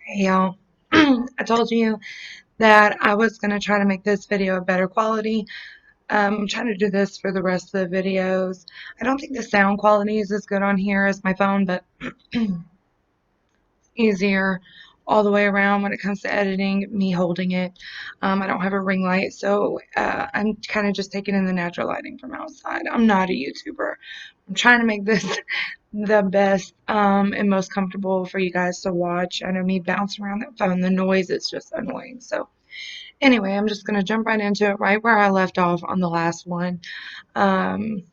Hey y'all, I told you that I was going to try to make this video a better quality. I'm trying to do this for the rest of the videos. I don't think the sound quality is as good on here as my phone, but easier all the way around when it comes to editing, me holding it. I don't have a ring light, so I'm kind of just taking in the natural lighting from outside. I'm not a YouTuber. I'm trying to make this the best and most comfortable for you guys to watch. I know me bouncing around that phone, the noise is just annoying. So anyway, I'm just going to jump right into it, right where I left off on the last one. Um,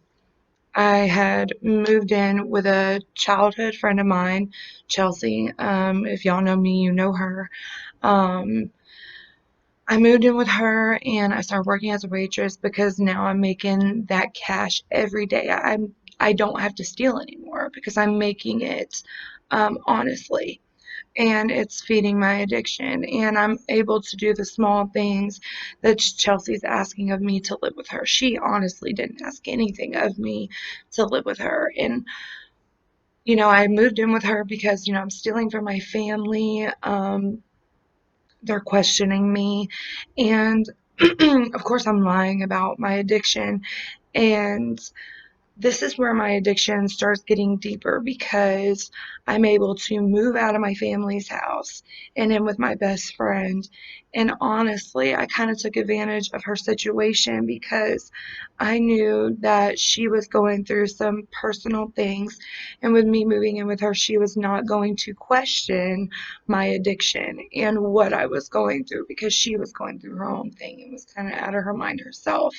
I had moved in with a childhood friend of mine, Chelsea. If y'all know me, you know her. Um, I moved in with her and I started working as a waitress because now I'm making that cash every day. I don't have to steal anymore because I'm making it honestly, and it's feeding my addiction, and I'm able to do the small things that Chelsea's asking of me to live with her. She honestly didn't ask anything of me to live with her. And I moved in with her because I'm stealing from my family. They're questioning me, and of course I'm lying about my addiction. And this is where my addiction starts getting deeper because I'm able to move out of my family's house and in with my best friend. And honestly, I kind of took advantage of her situation because I knew that she was going through some personal things. And with me moving in with her, she was not going to question my addiction and what I was going through because she was going through her own thing and was kind of out of her mind herself.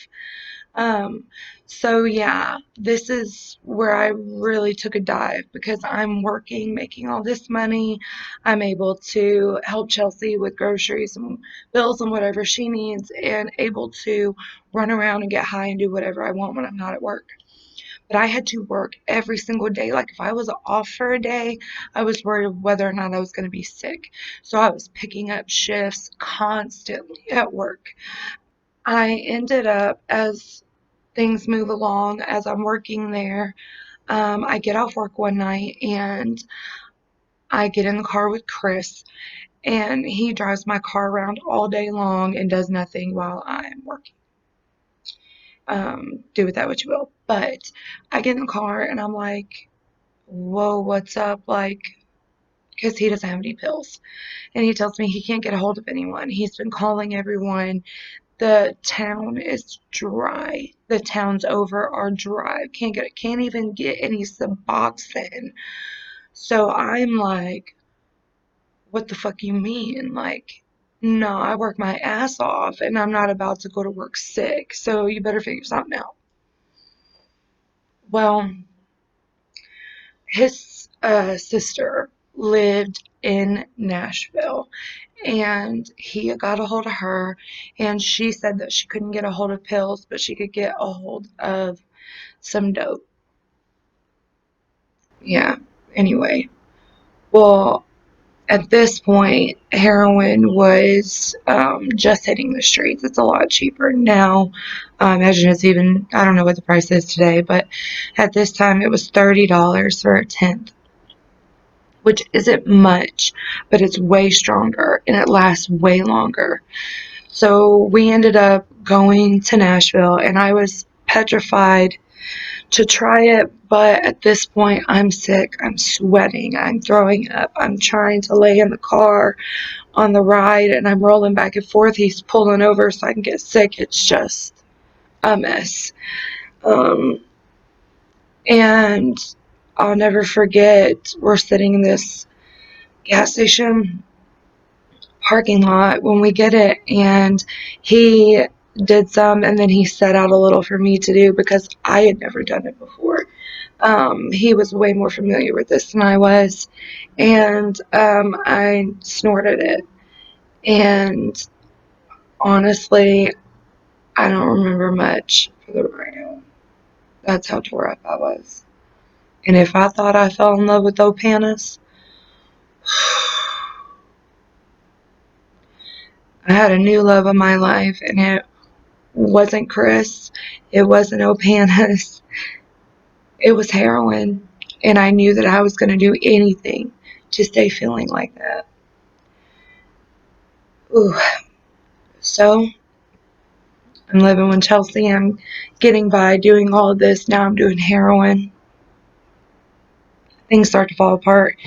Um, so yeah, this is where I really took a dive because I'm working, making all this money. I'm able to help Chelsea with groceries and bills and whatever she needs, and able to run around and get high and do whatever I want when I'm not at work. But I had to work every single day. Like if I was off for a day, I was worried whether or not I was going to be sick. So I was picking up shifts constantly at work. I ended up, as things move along, as I'm working there, I get off work one night and I get in the car with Chris, and he drives my car around all day long and does nothing while I'm working. Do with that what you will. But I get in the car and I'm like, whoa, what's up? Like, because he doesn't have any pills. And he tells me he can't get a hold of anyone. He's been calling everyone. The town is dry. The towns over are dry. Can't even get any Suboxone. So I'm like, what the fuck you mean? Like, no, I work my ass off and I'm not about to go to work sick. So you better figure something out. Well, his sister lived in Nashville, and he got a hold of her, and she said that she couldn't get a hold of pills, but she could get a hold of some dope. Yeah. Anyway, well, at this point, heroin was just hitting the streets. It's a lot cheaper now. I imagine it's even, I don't know what the price is today, but at this time it was $30 for a tenth, which isn't much, but it's way stronger and it lasts way longer. So we ended up going to Nashville, and I was petrified to try it, but at this point I'm sick, I'm sweating, I'm throwing up, I'm trying to lay in the car on the ride, and I'm rolling back and forth. He's pulling over so I can get sick. It's just a mess. Um, and I'll never forget, we're sitting in this gas station parking lot when we get it, and he did some, and then he set out a little for me to do because I had never done it before. He was way more familiar with this than I was, and I snorted it. And honestly, I don't remember much for the ride home. That's how tore up I was. And if I thought I fell in love with Opanis, I had a new love of my life, and it wasn't Chris. It wasn't Opanis. It was heroin. And I knew that I was going to do anything to stay feeling like that. Ooh, so I'm living with Chelsea. I'm getting by doing all of this. Now I'm doing heroin. Things start to fall apart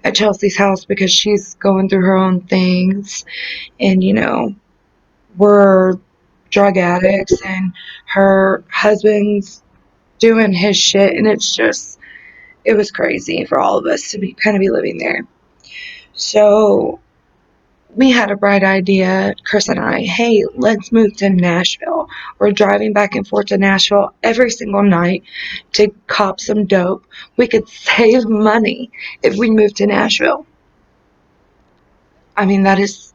at Chelsea's house because she's going through her own things. And, we're drug addicts, and her husband's doing his shit. And it was crazy for all of us to be kind of be living there. So we had a bright idea, Chris and I. Hey, let's move to Nashville. We're driving back and forth to Nashville every single night to cop some dope. We could save money if we moved to Nashville. I mean, that is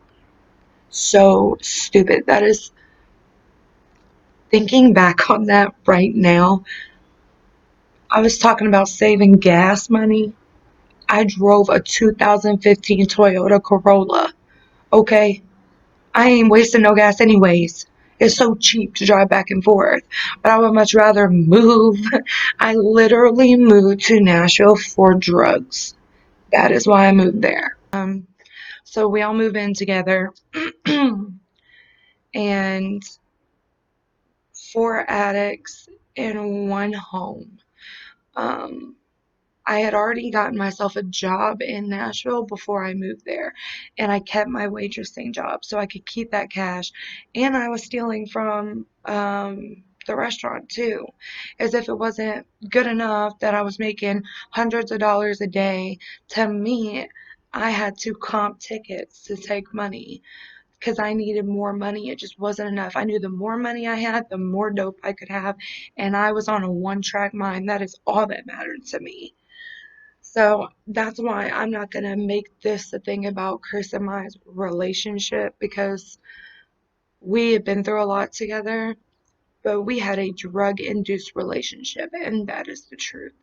so stupid. That is, thinking back on that right now, I was talking about saving gas money. I drove a 2015 Toyota Corolla. Okay? I ain't wasting no gas anyways. It's so cheap to drive back and forth. But I would much rather move. I literally moved to Nashville for drugs. That is why I moved there. So we all move in together. And four addicts in one home. Um, I had already gotten myself a job in Nashville before I moved there, and I kept my waitressing job so I could keep that cash. And I was stealing from the restaurant too, as if it wasn't good enough that I was making hundreds of dollars a day. To me, I had to comp tickets to take money because I needed more money. It just wasn't enough. I knew the more money I had, the more dope I could have, and I was on a one-track mind. That is all that mattered to me. So that's why I'm not going to make this a thing about Chris and my relationship, because we have been through a lot together, but we had a drug induced relationship, and that is the truth.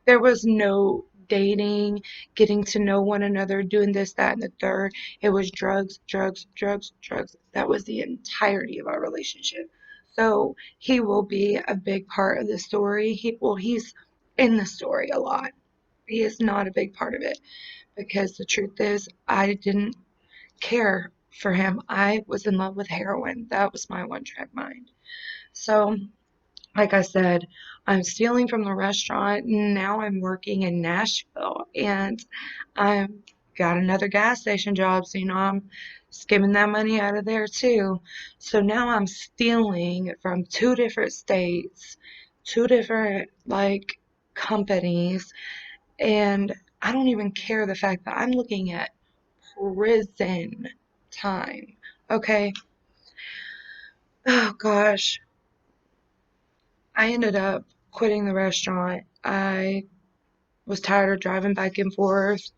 There was no dating, getting to know one another, doing this, that, and the third. It was drugs, drugs, drugs, drugs. That was the entirety of our relationship. So he will be a big part of the story. He's in the story a lot. He is not a big part of it, because the truth is, I didn't care for him. I was in love with heroin. That was my one track mind. So, like I said, I'm stealing from the restaurant. Now I'm working in Nashville, and I've got another gas station job. So, I'm skimming that money out of there too. So now I'm stealing from two different states, two different, like, companies, and I don't even care the fact that I'm looking at prison time. Okay. Oh gosh. I ended up quitting the restaurant. I was tired of driving back and forth.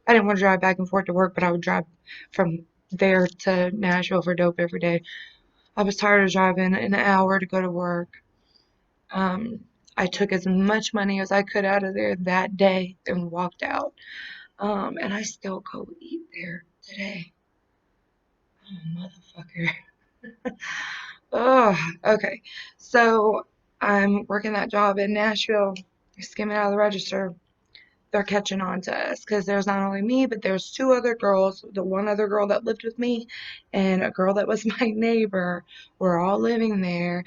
I didn't want to drive back and forth to work, but I would drive from there to Nashville for dope every day. I was tired of driving an hour to go to work. I took as much money as I could out of there that day and walked out. And I still go eat there today. Oh, motherfucker. Oh, okay. So I'm working that job in Nashville, skimming out of the register. They're catching on to us because there's not only me, but there's two other girls. The one other girl that lived with me and a girl that was my neighbor. We're all living there,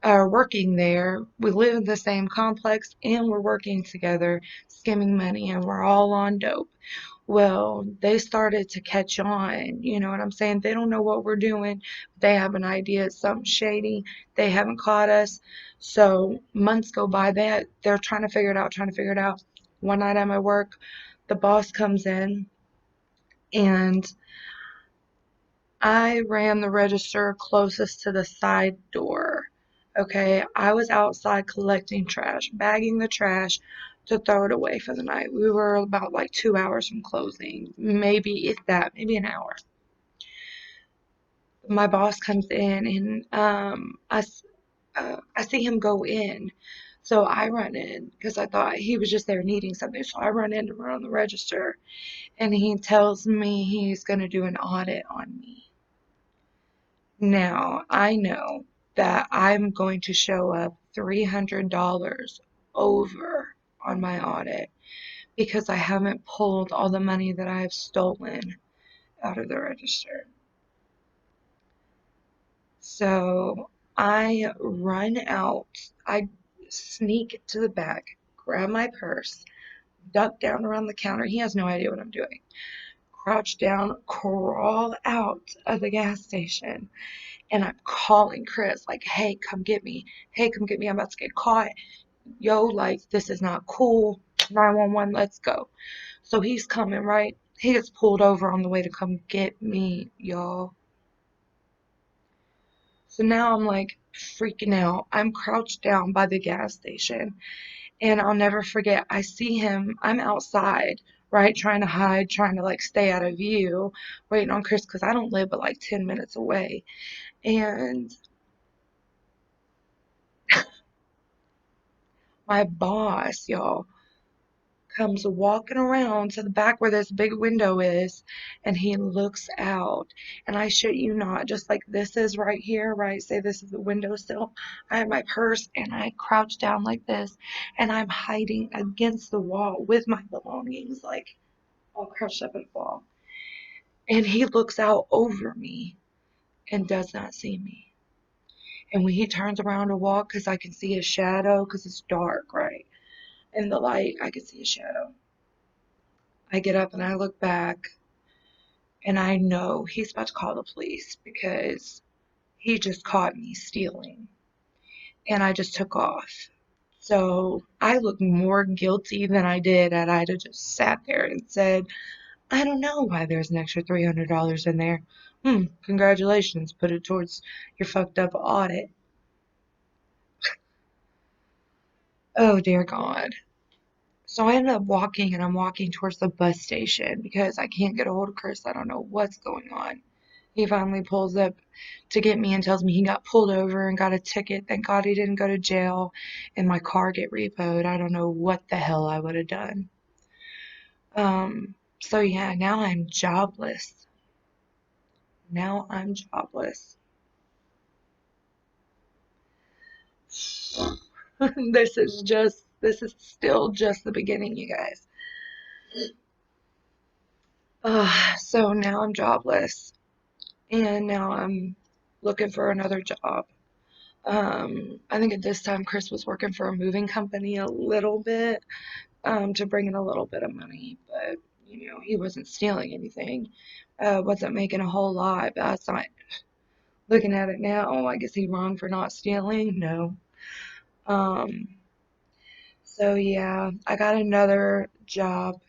working there. We live in the same complex and we're working together, skimming money, and we're all on dope. Well, they started to catch on, you know what I'm saying? They don't know what we're doing. They have an idea it's something shady. They haven't caught us. So months go by. They're trying to figure it out, trying to figure it out. One night at my work, the boss comes in, and I ran the register closest to the side door. Okay, I was outside collecting trash, bagging the trash to throw it away for the night. We were about like 2 hours from closing, maybe if that, maybe an hour. My boss comes in, and I see him go in. So I run in because I thought he was just there needing something. So I run in to run on the register, and he tells me he's going to do an audit on me. Now, I know that I'm going to show up $300 over on my audit because I haven't pulled all the money that I have stolen out of the register. So I run out. I sneak to the back, grab my purse, duck down around the counter. He has no idea what I'm doing. Crouch down, crawl out of the gas station, and I'm calling Chris, like, hey, come get me. Hey, come get me. I'm about to get caught. Yo, like, this is not cool. 911, let's go. So he's coming, right? He gets pulled over on the way to come get me, y'all. So now I'm like freaking out. I'm crouched down by the gas station. And I'll never forget, I see him. I'm outside, right? Trying to hide, trying to like stay out of view, waiting on Chris because I don't live but like 10 minutes away. And my boss, y'all, comes walking around to the back where this big window is, and he looks out. And I shit you not, just like this is right here, right? Say this is the windowsill. I have my purse and I crouch down like this, and I'm hiding against the wall with my belongings, like all crouched up in the wall. And he looks out over me and does not see me. And when he turns around to walk, because I can see his shadow, because it's dark, right? In the light, I can see his shadow. I get up and I look back, and I know he's about to call the police because he just caught me stealing. And I just took off. So I look more guilty than I did had I just sat there and said, I don't know why there's an extra $300 in there. Congratulations. Put it towards your fucked up audit. Oh, dear God. So I ended up walking, and I'm walking towards the bus station because I can't get a hold of Chris. I don't know what's going on. He finally pulls up to get me and tells me he got pulled over and got a ticket. Thank God he didn't go to jail and my car get repoed. I don't know what the hell I would have done. So yeah, now I'm jobless. Now I'm jobless. This is still just the beginning, you guys. So now I'm jobless, and now I'm looking for another job. I think at this time Chris was working for a moving company a little bit, to bring in a little bit of money, but he wasn't stealing anything. Wasn't making a whole lot, but that's not looking at it now. I guess he's wrong for not stealing. No. Um, so yeah, I got another job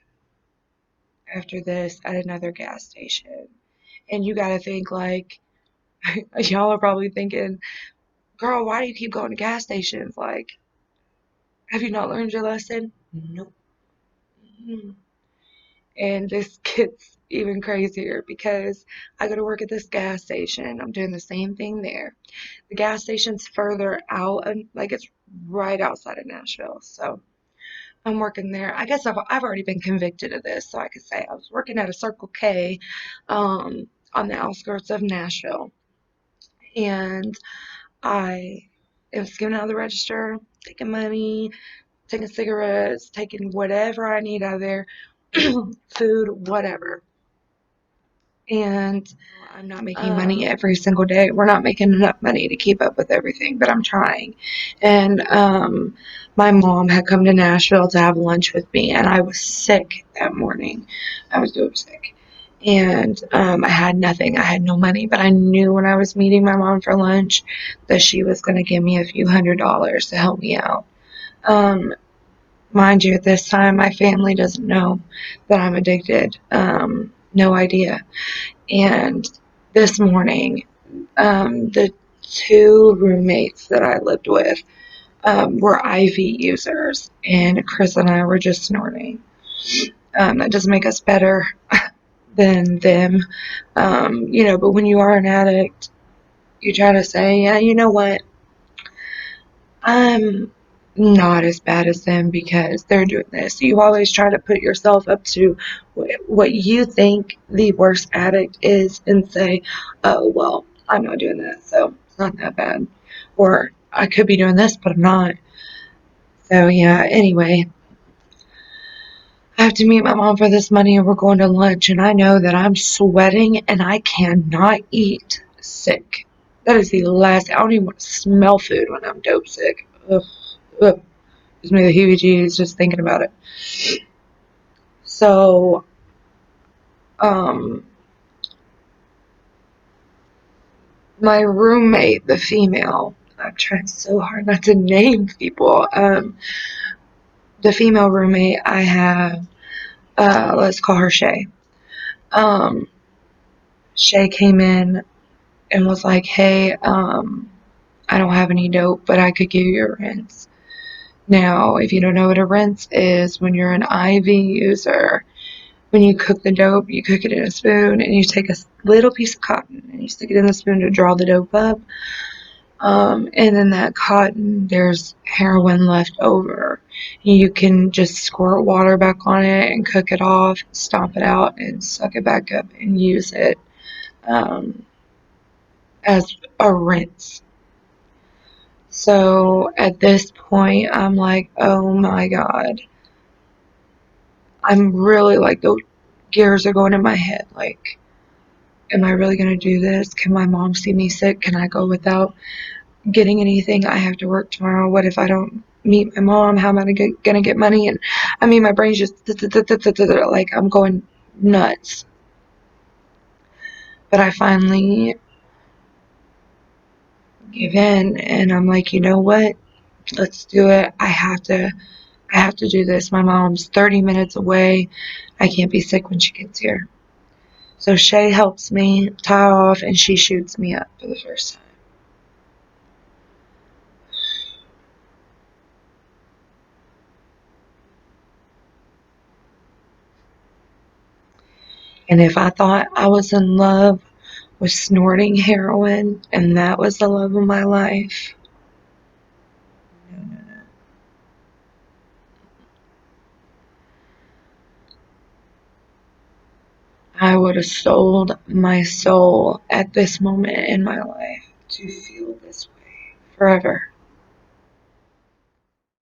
after this at another gas station. And you gotta think like y'all are probably thinking, girl, why do you keep going to gas stations? Like, have you not learned your lesson? Nope. Mm. And this gets even crazier because I go to work at this gas station. I'm doing the same thing there. The gas station's further out, and like it's right outside of Nashville. So I'm working there. I guess I've already been convicted of this, so I could say I was working at a Circle K, on the outskirts of Nashville, and I was giving out the register, taking money, taking cigarettes, taking whatever I need out of there, food, whatever. And I'm not making money every single day. We're not making enough money to keep up with everything, but I'm trying. And my mom had come to Nashville to have lunch with me, and I was sick that morning. I was dope sick. And I had nothing. I had no money, but I knew when I was meeting my mom for lunch that she was going to give me a few $100s to help me out. Um, Mind you, at this time, my family doesn't know that I'm addicted. No idea. And this morning, the two roommates that I lived with were IV users, and Chris and I were just snorting. That doesn't make us better than them, but when you are an addict, you try to say, yeah, you know what? I'm not as bad as them because they're doing this. You always try to put yourself up to what you think the worst addict is and say, oh, well, I'm not doing that, so it's not that bad. Or I could be doing this, but I'm not. So, yeah, anyway, I have to meet my mom for this money and we're going to lunch, and I know that I'm sweating and I cannot eat sick. That is the last. I don't even want to smell food when I'm dope sick. Ugh, ugh. Gives me the heebie-jeebies just thinking about it. So, um, my roommate, the female, I'm trying so hard not to name people. The female roommate I have, let's call her Shay. Um, Shay came in and was like, "Hey, I don't have any dope, but I could give you a rinse." Now, if you don't know what a rinse is, when you're an IV user, when you cook the dope, you cook it in a spoon and you take a little piece of cotton and you stick it in the spoon to draw the dope up. And in that cotton, there's heroin left over. You can just squirt water back on it and cook it off, stomp it out, and suck it back up and use it um, as a rinse. So at this point, I'm like, oh my God. I'm really like, the gears are going in my head. Like, am I really going to do this? Can my mom see me sick? Can I go without getting anything? I have to work tomorrow. What if I don't meet my mom? How am I gonna get money? And I mean, my brain's just like I'm going nuts. But I finally give in, and I'm like, you know what? Let's do it. I have to do this. My mom's 30 minutes away. I can't be sick when she gets here. So Shay helps me tie off, and she shoots me up for the first time. And if I thought I was in love with snorting heroin and that was the love of my life, no, no, no. I would have sold my soul at this moment in my life to feel this way forever.